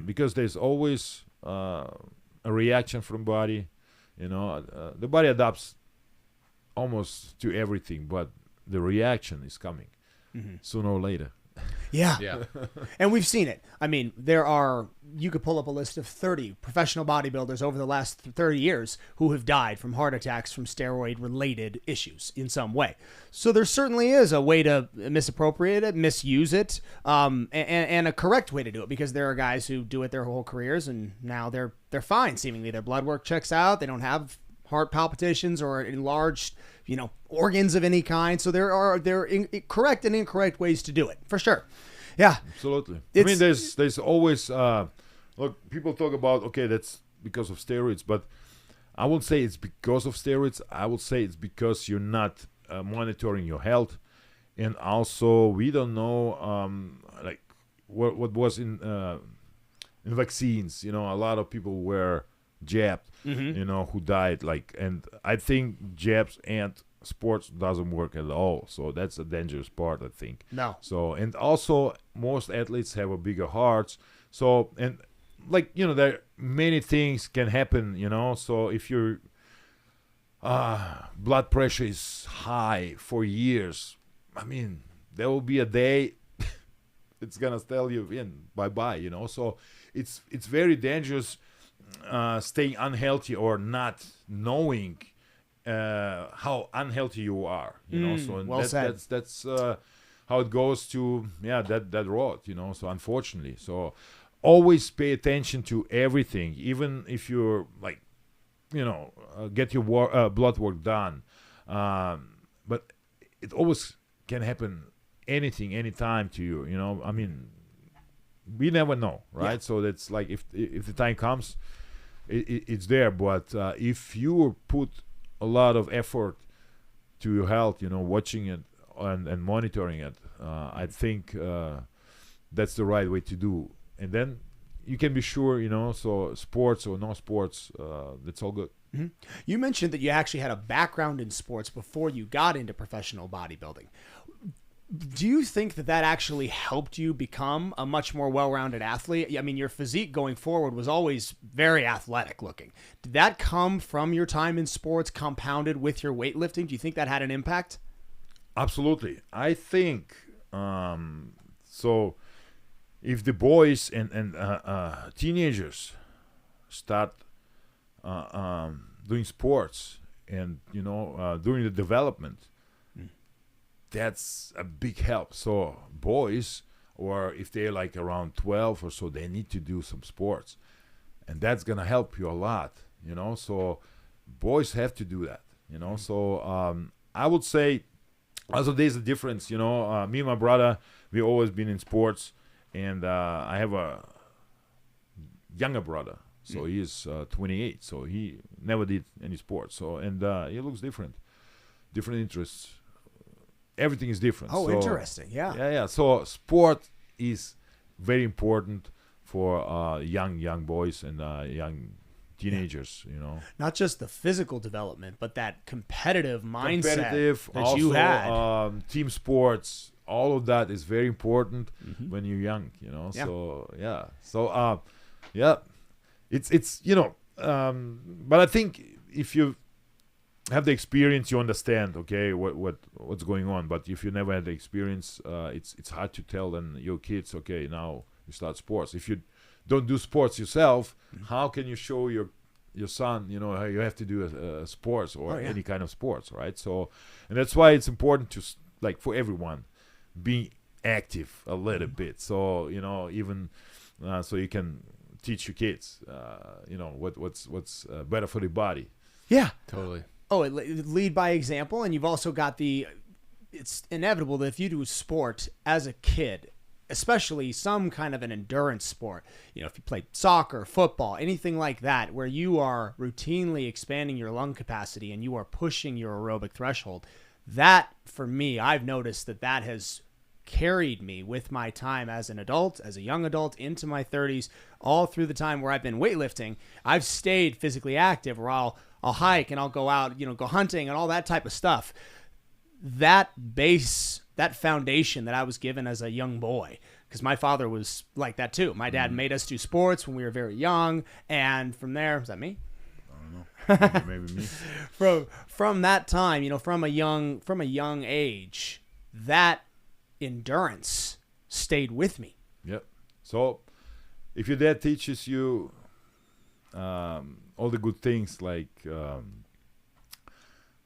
because there's always a reaction from body. The body adapts almost to everything, but the reaction is coming sooner or later. Yeah. Yeah. And we've seen it. I mean, you could pull up a list of 30 professional bodybuilders over the last 30 years who have died from heart attacks from steroid-related issues in some way. So there certainly is a way to misappropriate it, misuse it, and a correct way to do it, because there are guys who do it their whole careers and now they're fine, seemingly. Their blood work checks out. They don't have heart palpitations or enlarged, organs of any kind. So there are correct and incorrect ways to do it, for sure. Yeah, absolutely. I mean, there's always look. People talk about, okay, that's because of steroids, but I won't say it's because of steroids. I will say it's because you're not monitoring your health, and also we don't know like what was in vaccines. A lot of people were jabbed, who died. And I think jabs and sports doesn't work at all. So that's a dangerous part, I think. No. So, and also most athletes have a bigger hearts. So, and there many things can happen, So if your blood pressure is high for years, I mean, there will be a day it's gonna tell you bye-bye, So it's very dangerous staying unhealthy or not knowing how unhealthy you are, So well said. That's how it goes to that road, So unfortunately, so always pay attention to everything, even if you're get your blood work done, but it always can happen anytime to you, I mean, we never know, right? Yeah. So that's like if the time comes, it's there. But if you put a lot of effort to your health, watching it and monitoring it, I think that's the right way to do. And then you can be sure, so sports or no sports, that's all good. Mm-hmm. You mentioned that you actually had a background in sports before you got into professional bodybuilding. Do you think that actually helped you become a much more well-rounded athlete? I mean, your physique going forward was always very athletic looking. Did that come from your time in sports compounded with your weightlifting? Do you think that had an impact? Absolutely. I think so. If the boys and teenagers start doing sports and during the development, that's a big help. So boys, or if they're like around 12 or so, they need to do some sports, and that's gonna help you a lot. So boys have to do that. So I would say also there's a difference. Me and my brother, we always been in sports, and I have a younger brother, so he is 28, so he never did any sports. So and he looks different interests. Everything is different. Oh, so, interesting. Yeah. So sport is very important for young boys and young teenagers. Not just the physical development, but that competitive mindset that also, you had. Team sports, all of that is very important when you're young. Yeah. So it's but I think if you have the experience, you understand, okay, what's going on. But if you never had the experience, it's hard to tell then your kids, okay, now you start sports. If you don't do sports yourself, how can you show your son, how you have to do sports or any kind of sports, right? So, and that's why it's important to for everyone be active a little bit. So even so you can teach your kids, what's better for the body. Yeah, totally. Oh, lead by example, and you've also got it's inevitable that if you do sport as a kid, especially some kind of an endurance sport, if you play soccer, football, anything like that, where you are routinely expanding your lung capacity and you are pushing your aerobic threshold, that, for me, I've noticed that has carried me with my time as an adult, as a young adult, into my 30s, all through the time where I've been weightlifting. I've stayed physically active, where I'll hike and I'll go out, go hunting and all that type of stuff. That base, that foundation that I was given as a young boy, because my father was like that too. My dad made us do sports when we were very young, and from there, was that me? I don't know. Maybe me. From that time, from a young age, that endurance stayed with me. Yep. So if your dad teaches you all the good things, like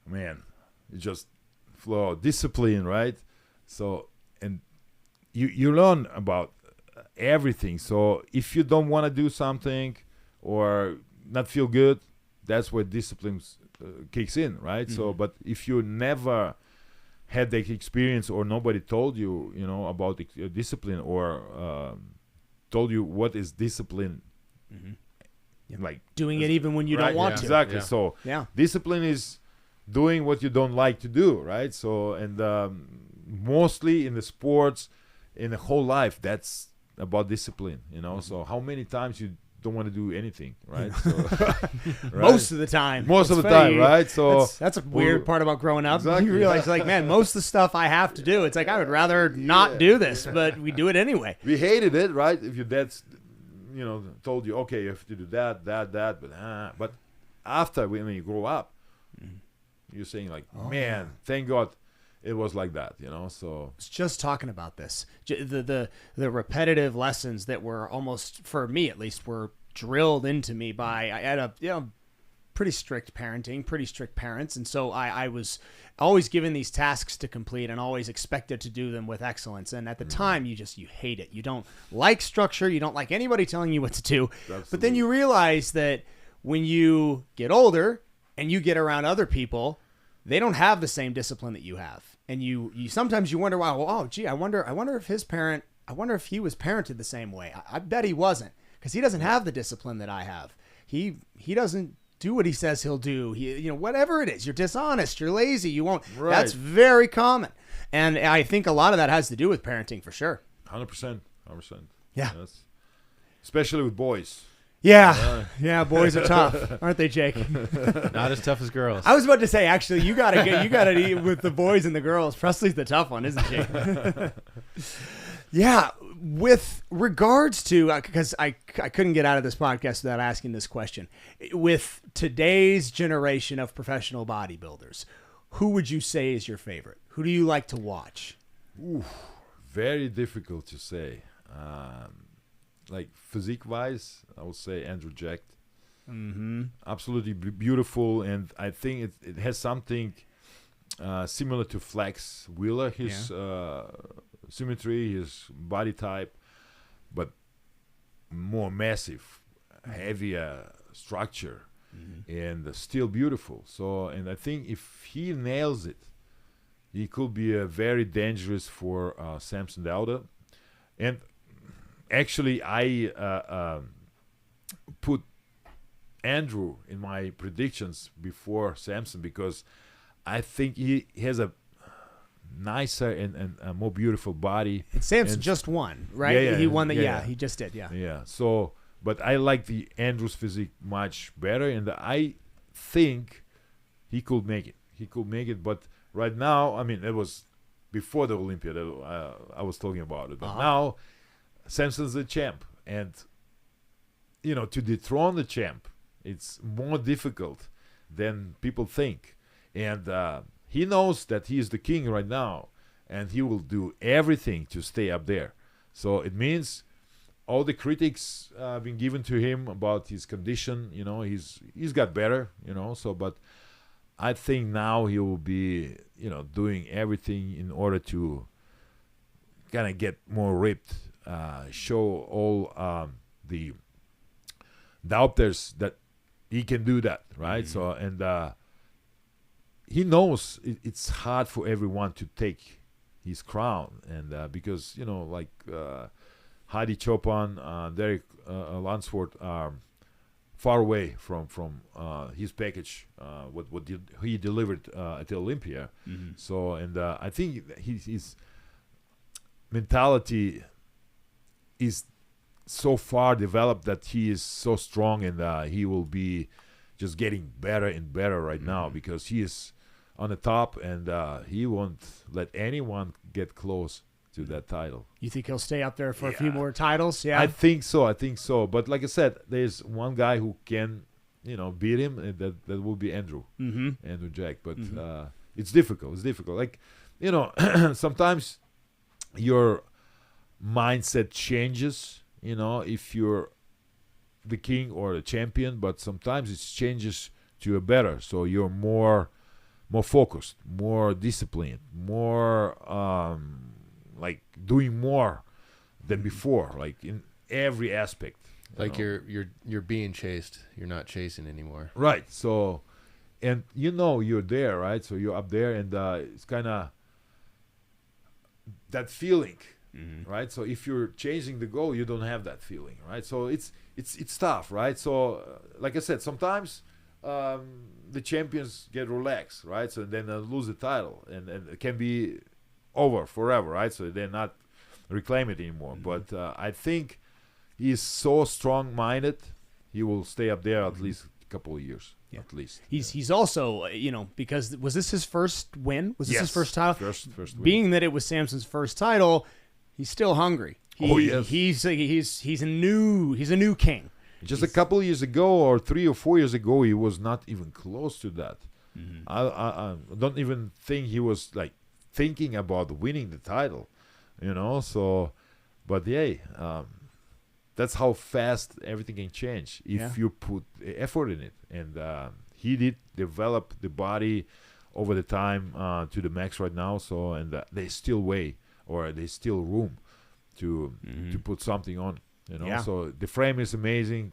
man, you just flow, discipline, right? So, and you learn about everything. So if you don't want to do something or not feel good, that's where discipline kicks in, right? Mm-hmm. So, but if you never had the experience or nobody told you, about discipline or told you what is discipline, like Doing it even when you right, don't want to. Exactly. Yeah. So Yeah. discipline is doing what you don't like to do, right? So, and mostly in the sports, in the whole life, that's about discipline, So how many times you don't want to do anything, right? So, right? Most of the time. Most of It's the time, funny. right? So That's a weird part about growing up. Exactly. You realize, like, man, most of the stuff I have to do, it's like I would rather not do this, but we do it anyway. we hated it, right? If your dad's, told you, okay, you have to do that, but after when you grow up, you're saying like, man, thank God it was like that, So Was just talking about this. The repetitive lessons that were almost, for me at least, were drilled into me by, I had a pretty strict parenting, pretty strict parents, and so I was always given these tasks to complete and always expected to do them with excellence. And at the time, you hate it. You don't like structure. You don't like anybody telling you what to do. Absolutely. But then you realize that when you get older and you get around other people, they don't have the same discipline that you have. And you sometimes you wonder, wow, well, oh, gee, I wonder if his parent, I wonder if he was parented the same way. I bet he wasn't, because he doesn't have the discipline that I have. He doesn't do what he says he'll do. Whatever it is, you're dishonest, you're lazy, you won't. Right. That's very common. And I think a lot of that has to do with parenting for sure. 100%. Yeah. Yes. Especially with boys. Yeah. Yeah, boys are tough, aren't they, Jake? Not as tough as girls. I was about to say, actually, you gotta eat with the boys and the girls. Presley's the tough one, isn't she? Yeah. With regards to, because I couldn't get out of this podcast without asking this question. With today's generation of professional bodybuilders, who would you say is your favorite? Who do you like to watch? Ooh, very difficult to say. Like physique-wise, I would say Andrew Jack. Mm-hmm. Absolutely beautiful, and I think it has something similar to Flex Wheeler. His symmetry, his body type, but more massive, heavier structure, and still beautiful. So, and I think if he nails it, he could be very dangerous for Samson Dauda. And actually, I put Andrew in my predictions before Samson, because I think he has a nicer and a more beautiful body. And Samson just won, right? Yeah, he won the. yeah, Yeah, yeah. he just did. Yeah. Yeah. So, but I like the Andrew's physique much better, and I think he could make it. He could make it, but right now, I mean, it was before the Olympia that I was talking about it, but now Samson's the champ, and to dethrone the champ, it's more difficult than people think, and he knows that he is the king right now, and he will do everything to stay up there. So it means all the critics been given to him about his condition, he's got better, so, but I think now he will be, doing everything in order to kind of get more ripped, show all the doubters that he can do that, right? So, and he knows it's hard for everyone to take his crown, and because like Heidi Chopin, Derek Lansford are far away from his package, what he delivered at the Olympia. So, and I think his mentality is so far developed that he is so strong, and he will be just getting better and better right now, because he is on the top, and he won't let anyone get close to that title. You think he'll stay up there for a few more titles? Yeah, I think so. But like I said, there's one guy who can, beat him, and that will be Andrew Jack. But it's difficult. Like, sometimes your mindset changes, if you're the king or the champion, but sometimes it changes to a better. So you're more focused, more disciplined, more like doing more than before, like in every aspect. Like you're being chased. You're not chasing anymore. Right. So, and you're there, right? So you're up there, and it's kind of that feeling, right? So if you're chasing the goal, you don't have that feeling, right? So it's tough, right? So like I said, sometimes the champions get relaxed, right? So then they lose the title, and it can be over forever, right? So they're not reclaim it anymore. But I think he's so strong-minded, he will stay up there at least a couple of years, at least. He's also, because was this his first win? Was this his first title? First win. Being that it was Samson's first title, he's still hungry. Yes. He's a new king. Just a couple of years ago, or 3 or 4 years ago, he was not even close to that. I don't even think he was like thinking about winning the title, So, but that's how fast everything can change if you put effort in it. And he did develop the body over the time to the max right now. So, and there's still way, or there's still room to put something on. So the frame is amazing.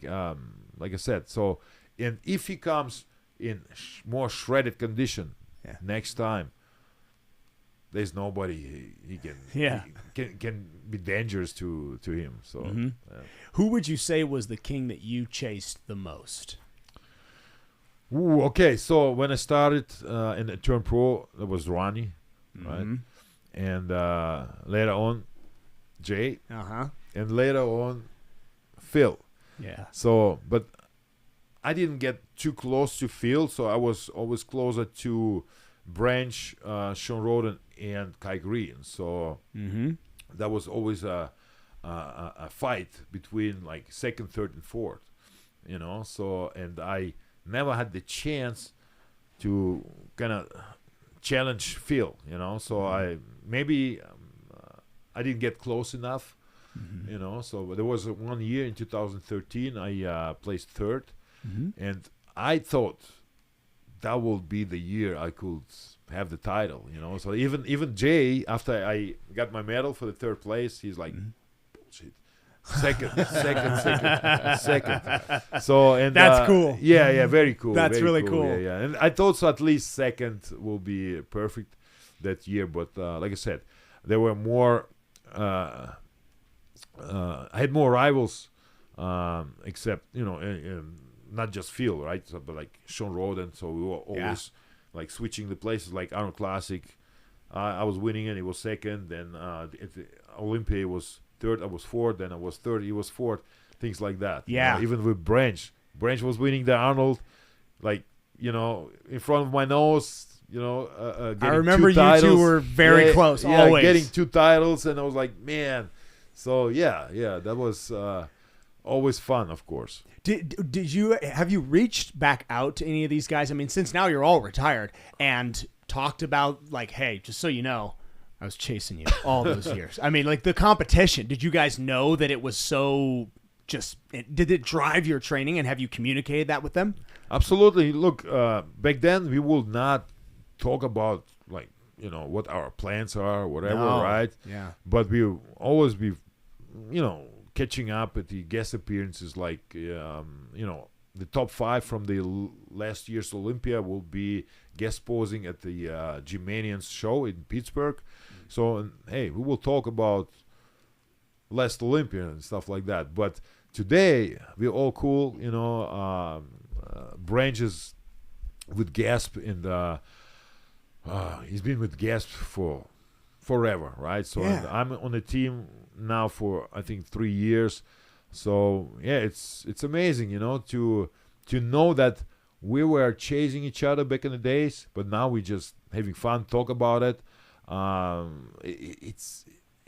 Like I said, so, and if he comes in more shredded condition next time, there's nobody he can be dangerous to him. So who would you say was the king that you chased the most? Ooh, okay, so when I started and I turned pro, that was Ronnie, right? And later on, Jay, and later on, Phil. Yeah. So, but I didn't get too close to Phil, so I was always closer to Branch, Sean Roden, and Kai Green. So that was always a fight between like second, third, and fourth. So, and I never had the chance to kind of challenge Phil. So I didn't get close enough. So there was one year in 2013 I placed third, and I thought that would be the year I could have the title. So even Jay, after I got my medal for the third place, he's like, bullshit. Second. So, and that's cool. Yeah, very cool. That's very really cool. Yeah. And I thought so at least second will be perfect that year, but like I said, there were more. I had more rivals, except not just Phil, right? So, but like Sean Roden. So we were always like switching the places. Like Arnold Classic, I was winning and he was second. Then at the Olympia, he was third. I was fourth. Then I was third. He was fourth. Things like that. Yeah. Even with Branch was winning the Arnold, like in front of my nose. Getting I remember 2 you titles. two were very close. Always getting 2 titles, and I was like, man. So that was always fun, of course. Have you reached back out to any of these guys? I mean, since now you're all retired, and talked about like, hey, just so you know, I was chasing you all those years. I mean, like the competition. Did you guys know that it was so? Did it drive your training, and have you communicated that with them? Absolutely. Look, back then we would not talk about like what our plans are, or whatever, right? Yeah. But we always be, catching up at the guest appearances, like the top 5 from the last year's Olympia will be guest posing at the Gymanians show in Pittsburgh. So, hey, we will talk about last Olympia and stuff like that. But today, we're all cool, Branches with Gasp, and he's been with Gasp for forever, right? So I'm on the team now for I think 3 years. So it's amazing, to know that we were chasing each other back in the days, but now we just having fun, talk about it. It's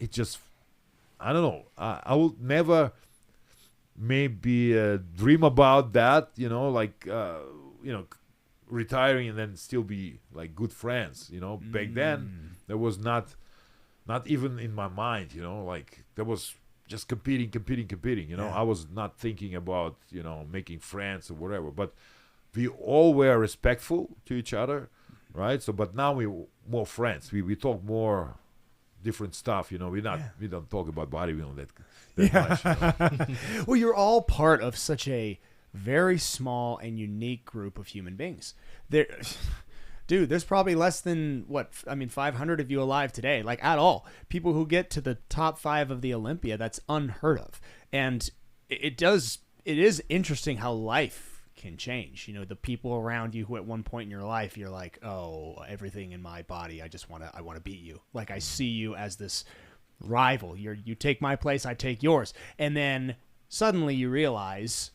just, I don't know. I will never maybe dream about that, retiring and then still be like good friends. Back then there was not not even in my mind, like there was just competing, I was not thinking about, making friends or whatever, but we all were respectful to each other, right? So, but now we're more friends. We talk more different stuff, we don't talk about bodybuilding that much. Well, you're all part of such a very small and unique group of human beings. Dude, there's probably less than 500 of you alive today, like at all. People who get to the top 5 of the Olympia, that's unheard of. And it is interesting how life can change. The people around you who at one point in your life, you're like, oh, everything in my body, I want to beat you. Like I see you as this rival. You take my place, I take yours. And then suddenly you realize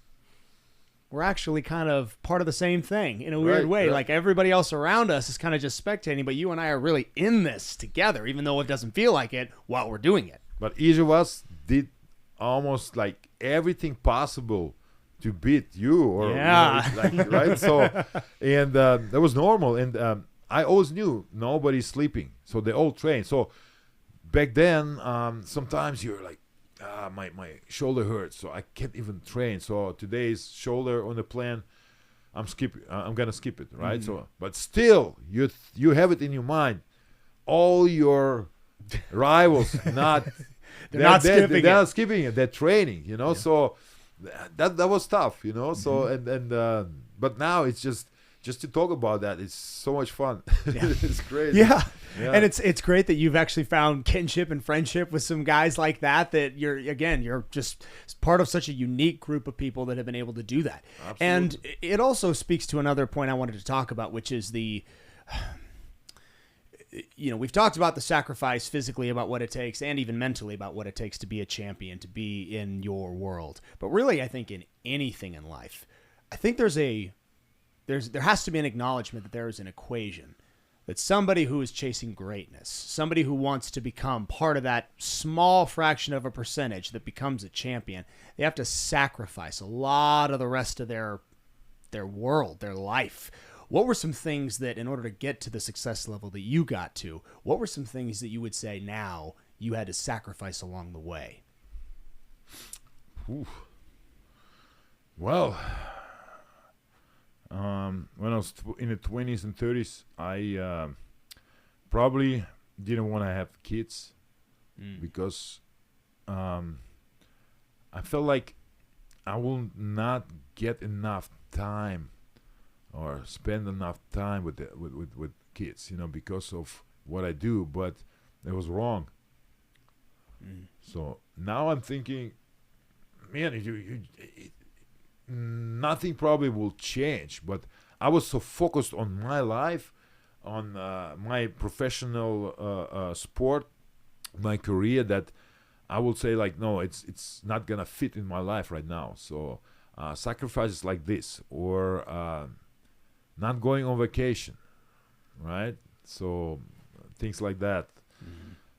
we're actually kind of part of the same thing in a weird way. Right. Like everybody else around us is kind of just spectating, but you and I are really in this together, even though it doesn't feel like it while we're doing it. But each of us did almost like everything possible to beat you, or right? So, and that was normal. And I always knew nobody's sleeping, so they all train. So back then, sometimes you're like, my shoulder hurts, so I can't even train. So today's shoulder on the plan, I'm gonna skip it, right? So, but still, you have it in your mind. All your rivals they're not skipping it. They're training, Yeah. So that was tough, So and but now it's just to talk about that. It's so much fun. Yeah. It's crazy. Yeah. And it's great that you've actually found kinship and friendship with some guys like that you're just part of such a unique group of people that have been able to do that. Absolutely. And it also speaks to another point I wanted to talk about, which is we've talked about the sacrifice physically, about what it takes, and even mentally about what it takes to be a champion, to be in your world. But really, I think in anything in life, I think there has to be an acknowledgement that there is an equation, that somebody who is chasing greatness, somebody who wants to become part of that small fraction of a percentage that becomes a champion, they have to sacrifice a lot of the rest of their world, their life. What were some things that, in order to get to the success level that you got to, what were some things that you would say now you had to sacrifice along the way? Ooh. Well, when I was in the 20s and 30s, I probably didn't want to have kids because I felt like I will not get enough time or spend enough time with kids, because of what I do. But it was wrong. So now I'm thinking, man, nothing probably will change, but I was so focused on my life, on my professional sport, my career, that I will say like, no, it's not gonna fit in my life right now. So sacrifices like this, or not going on vacation, right? So things like that.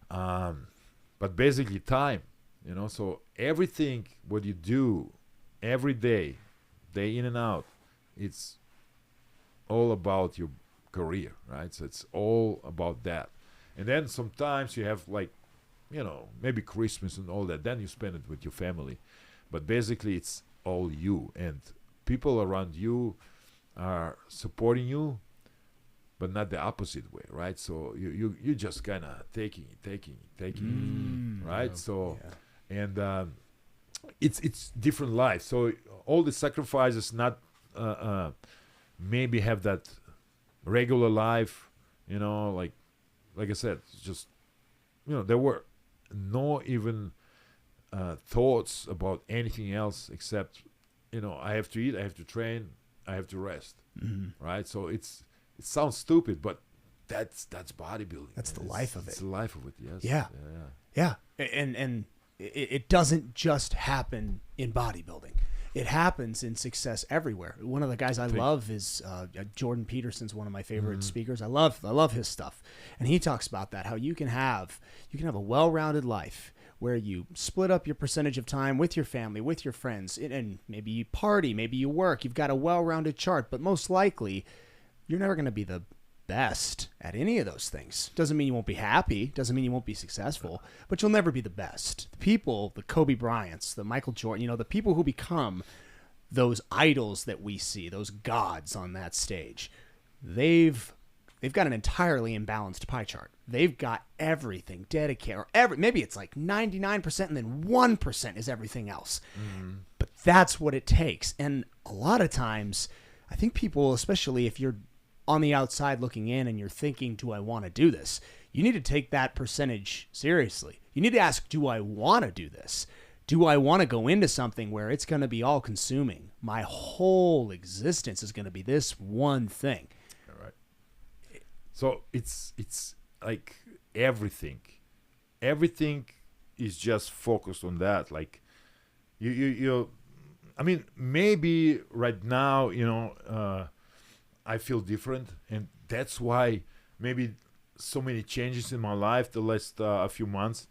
But basically time, so everything what you do every day in and out, it's all about your career, right? So it's all about that. And then sometimes you have like, maybe Christmas and all that, then you spend it with your family. But basically it's all you, and people around you are supporting you, but not the opposite way, right? So you just kind of taking, right? So, and it's different life. So all the sacrifices, not maybe have that regular life, like I said, just there were no even thoughts about anything else except I have to eat, I have to train, I have to rest, right? So it sounds stupid, but that's bodybuilding. That's the life of it. It's the life of it. Yes. Yeah. And it doesn't just happen in bodybuilding. It happens in success everywhere. One of the guys I love is Jordan Peterson's one of my favorite speakers. I love his stuff, and he talks about that, how you can have a well-rounded life where you split up your percentage of time with your family, with your friends, and maybe you party, maybe you work. You've got a well-rounded chart, but most likely you're never going to be the best at any of those things. Doesn't mean you won't be happy. Doesn't mean you won't be successful. But you'll never be the best. The people, the Kobe Bryants, the Michael Jordan, the people who become those idols that we see, those gods on that stage, they've got an entirely imbalanced pie chart. They've got everything dedicated, or maybe it's like 99% and then 1% is everything else. But that's what it takes. And a lot of times, I think people, especially if you're on the outside looking in and you're thinking, do I want to do this? You need to take that percentage seriously. You need to ask, do I want to do this? Do I want to go into something where it's going to be all consuming? My whole existence is going to be this one thing. All right. So it's like everything is just focused on that. Like you I mean, maybe right now, I feel different, and that's why maybe so many changes in my life the last a few months.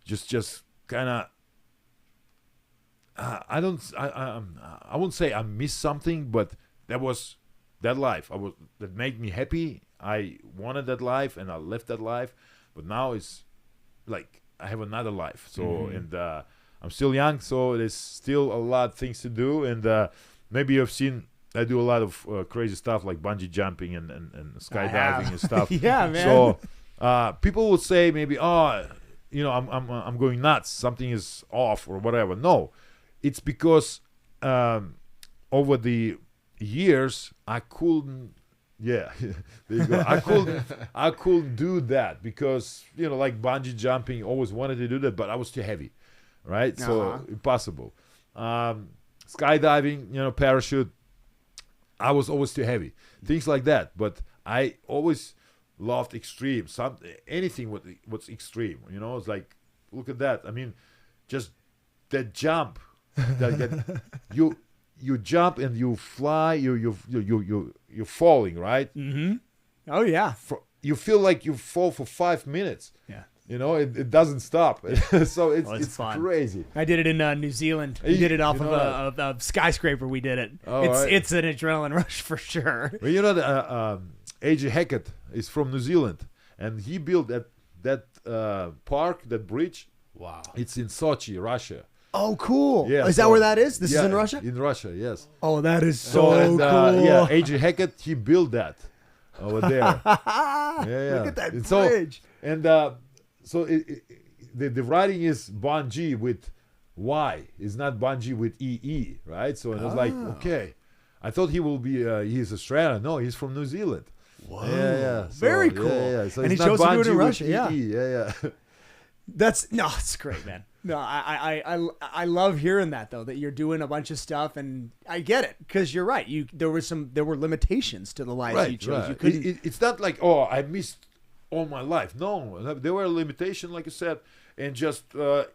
Just kind of, I won't say I missed something, but that was that life. That made me happy. I wanted that life, and I left that life. But now it's like I have another life. So and I'm still young, so there's still a lot of things to do. And maybe you've seen I do a lot of crazy stuff like bungee jumping and skydiving and stuff. Yeah, man. So people will say maybe, I'm going nuts. Something is off or whatever. No, it's because over the years I couldn't. Yeah, there you go. I couldn't do that because like bungee jumping. Always wanted to do that, but I was too heavy, right? So impossible. Skydiving, parachute. I was always too heavy. Things like that. But I always loved extreme. Anything what's extreme. It's like, look at that. I mean, just that jump. that you jump and you fly. You're falling, right? Mm-hmm. Oh yeah. You feel like you fall for 5 minutes. Yeah. It doesn't stop. So it's fun. Crazy. I did it in New Zealand. We did it off of a skyscraper. We did it. It's an adrenaline rush for sure. Well, AJ Hackett is from New Zealand, and he built that park, that bridge. Wow. It's in Sochi, Russia. Oh, cool. Yeah, is that where that is? This is in Russia? In Russia, yes. Oh, that is so cool. Yeah, AJ Hackett, he built that over there. Yeah. Look at that bridge. So the writing is bungee with Y. It's not bungee with EE, right? So it was like, okay. I thought he will be, he's Australian. No, he's from New Zealand. Whoa. Yeah. So, very cool. Yeah. So and he it's chose not to do it in bungee Russia. with EE. Yeah. It's great, man. No, I love hearing that though, that you're doing a bunch of stuff, and I get it because you're right. There were limitations to the life you chose. Right. You couldn't. It's not like, oh, I missed all my life. No, there were limitations, like you said, and just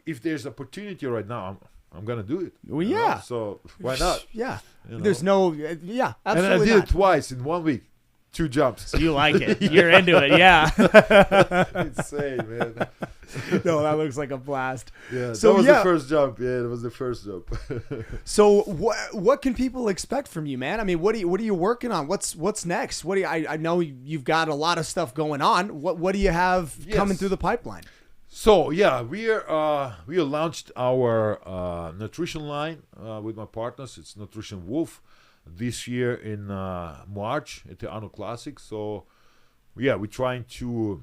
if there's opportunity right now, I'm gonna do it. Well, yeah. So why not? Yeah. There's no. Yeah. Absolutely. And I did not. it twice in 1 week. 2 jumps. So you like it. You're into it. Yeah. Insane, man. No, that looks like a blast. Yeah. So that was the first jump. Yeah, it was the first jump. So what can people expect from you, man? I mean, what are you working on? What's next? I know you've got a lot of stuff going on. What do you have coming through the pipeline? So yeah, we launched our nutrition line with my partners. It's Nutrition Wolf this year in March at the Anno Classic. So yeah, we're trying to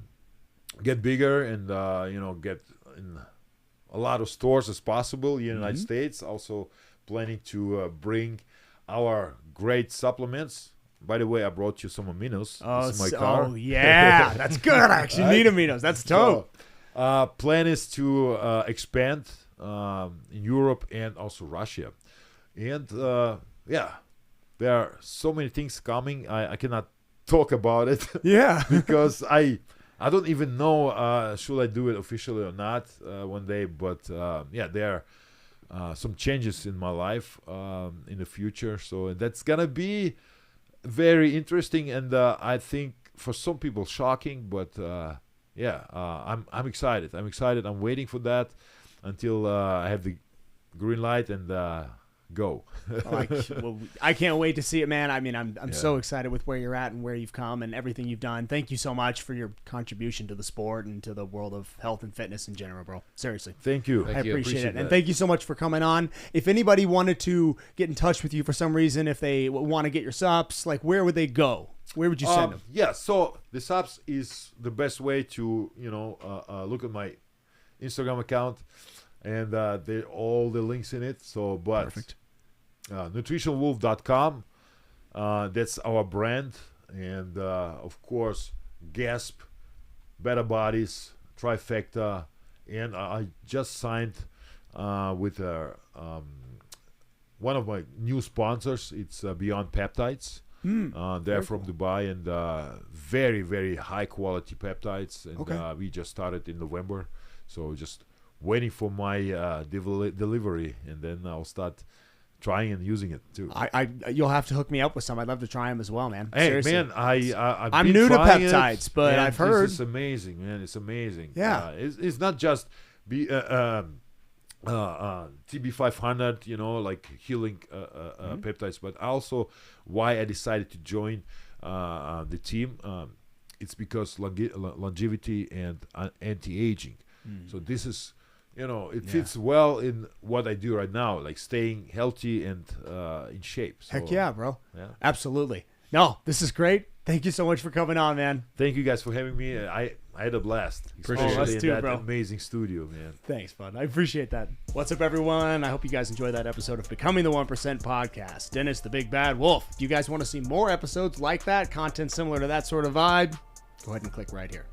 get bigger and get in a lot of stores as possible in the United States. Also planning to bring our great supplements. By the way, I brought you some aminos. This is my car. Oh yeah, that's good. I actually need aminos. That's dope. Plan is to expand in Europe and also Russia. And there are so many things coming. I cannot talk about it. Yeah. Because I don't even know should I do it officially or not one day. But there are some changes in my life in the future. So that's gonna be very interesting, and I think for some people shocking. But I'm excited. I'm waiting for that until I have the green light and go. Well, I can't wait to see it, man. I mean, I'm so excited with where you're at and where you've come and everything you've done. Thank you so much for your contribution to the sport and to the world of health and fitness in general, bro. Seriously. Thank you. I appreciate it. that. And thank you so much for coming on. If anybody wanted to get in touch with you for some reason, if they want to get your subs, like where would they go? Where would you send them? Yeah, so the subs is the best way to, look at my Instagram account, and all the links in it. So, but Perfect. nutritionwolf.com, that's our brand, and of course Gasp, Better Bodies, Trifecta, and I just signed with one of my new sponsors. It's Beyond Peptides. They're from cool. Dubai, and very, very high quality peptides, and we just started in November, so just waiting for my delivery, and then I'll start trying and using it too. You'll have to hook me up with some. I'd love to try them as well, man. Hey, Seriously. man, I'm new to peptides, but I've heard it's amazing, man. It's amazing. Yeah, it's not just TB500, like healing peptides, but also why I decided to join the team. It's because longevity and anti-aging. So this is, it fits well in what I do right now, like staying healthy and in shape. So, heck yeah, bro. Yeah. Absolutely. No, this is great. Thank you so much for coming on, man. Thank you guys for having me. I had a blast. Appreciate Especially us too, in that bro. amazing studio, man. Thanks, bud. I appreciate that. What's up, everyone? I hope you guys enjoyed that episode of Becoming the 1% podcast. Dennis, the Big Bad Wolf. If you guys want to see more episodes like that, content similar to that sort of vibe, go ahead and click right here.